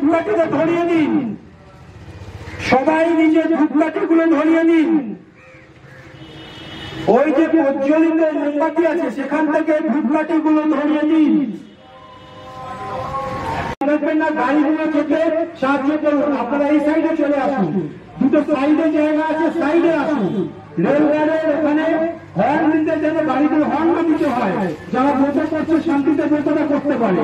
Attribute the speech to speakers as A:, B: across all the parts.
A: ধূপকাঠিটা ধরিয়ে দিন, সবাই নিজের ধূপকাঠিগুলো ধরিয়ে দিন। ওই যে প্রজ্বলিত মোমবাতি আছে সেখান থেকে ধূপকাঠিগুলো ধরিয়ে দিন। দেখবেন না গাড়িগুলো যেতে সাহায্য করুন, আপনারা এই সাইডে চলে আসুন, দুটো সাইডে জায়গা আছে, সাইডে আসুন। রেলগাড়ির ওখানে হর্ন দিতে যেন গাড়িগুলো হর্ন দিতে হয়, যারা ব্রত করছে শান্তিতে ব্রতটা করতে পারে।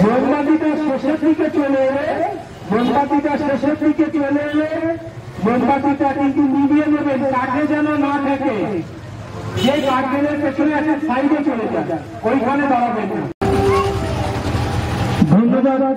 A: মোমবাতিটা শেষের দিকে চলে এলে, মোমবাতিটা শেষের দিকে চলে এলে মোমবাতিটা কিন্তু নিভিয়ে নেবেন, কাঠে যেন না থাকে। যে কাঠের পেছনে আছে সাইডে চলে যান, ওইখানে দাঁড়াবেন না। ধন্যবাদ।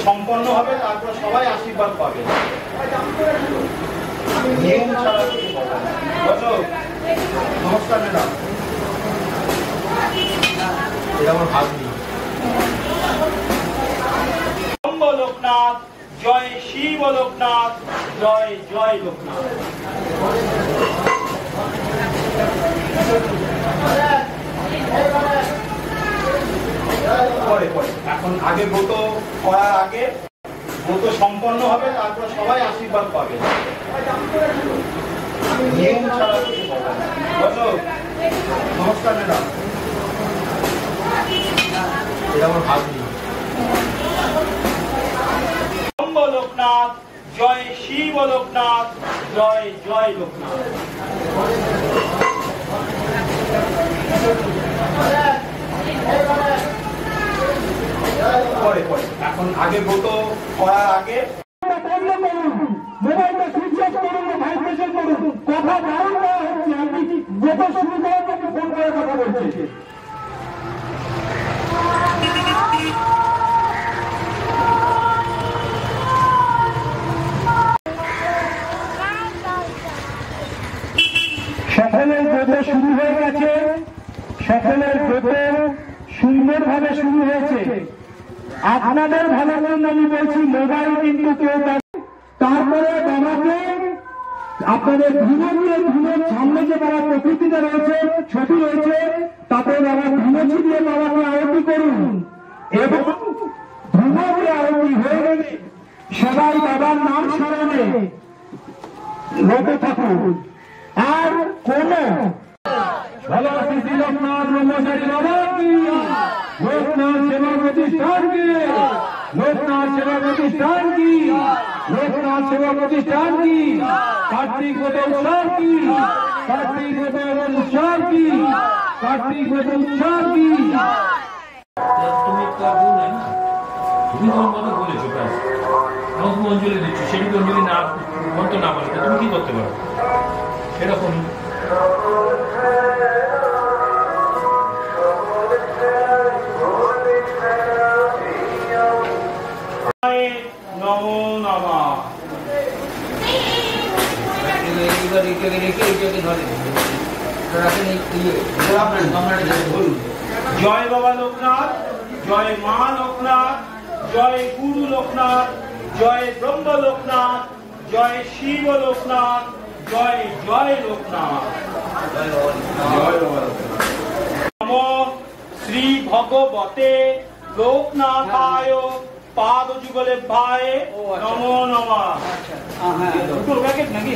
B: সম্পন্ন হবে, তারপর সবাই আশীর্বাদ পাবে। নিয়ম ছাড়া নমস্কার ম্যাডাম, এটা আমার ভাগ্নি। লোকনাথ, জয় শিব লোকনাথ, জয় জয় লোকনাথ। এখন আগে ব্রত করার আগে ব্রত সম্পন্ন হবে, তারপর সবাই আশীর্বাদ পাবে। নিয়ম ছাড়া নমস্কার ম্যাডাম, এটা আমার ভাগ্নি। লোকনাথ, জয় শিব লোকনাথ, জয় জয় লোকনাথ। এখন আগে ব্রত করার আগে মোবাইলটা সুইচ অফ করুন, ভাইব্রেশন করুন, কথা বারণ করা হচ্ছে। আপনি ব্রত শুরু করার জন্য ফোন করে কথা বলছেন। সকলের ব্রত শুরু হয়ে গেছে, সকলের ব্রত সুন্দরভাবে শুরু হয়েছে। আপনাদের ভালোর জন্য আমি বলছি, মোবাইল কিন্তু কেউ, তারপরে বাবাকে আপনাদের ধুনোর সামনে যে বাবা প্রকৃতিতে রয়েছে, ছবি রয়েছে, তাতে বাবা ধুনো দিয়ে বাবাকে আরতি করুন এবং ধুনোকে আরতি হয়ে গেলে সবাই বাবার নাম স্মরণে রত থাকুন। আর কোন ভালোবাসী লোকনাথ ব্রহ্মচারী বাবা কি, লোকনাথ সেবা প্রতিষ্ঠান কি, লোকনাথ সেবা প্রতিষ্ঠান কি, লোকনাথ সেবা প্রতিষ্ঠান কি, কার্তিক ব্রত উৎসব কি, কার্তিক ব্রত উৎসব কি, কার্তিক ব্রত উৎসব কি।
C: তুমি তো বললে না, তুমি তোমার মতো বলেছো, ব্যাস আমাকে অঞ্জলি দিচ্ছ, সেদিকে অঞ্জলি না মন্ত্র না বলে তুমি কি করতে পারো সেরকম।
B: জয় বাবা লোকনাথ, জয় মা লোকনাথ, জয় গুরু লোকনাথ, জয় ব্রহ্ম লোকনাথ, জয় শিব লোকনাথ, জয় জয় লোকনাথ। নমো শ্রী ভগবতে লোকনাথায় পাদ যুগলে পায়ে
D: ও, আচ্ছা।
B: নমো নমঃ।
D: আচ্ছা হ্যাঁ দুটো প্যাকেট নাকি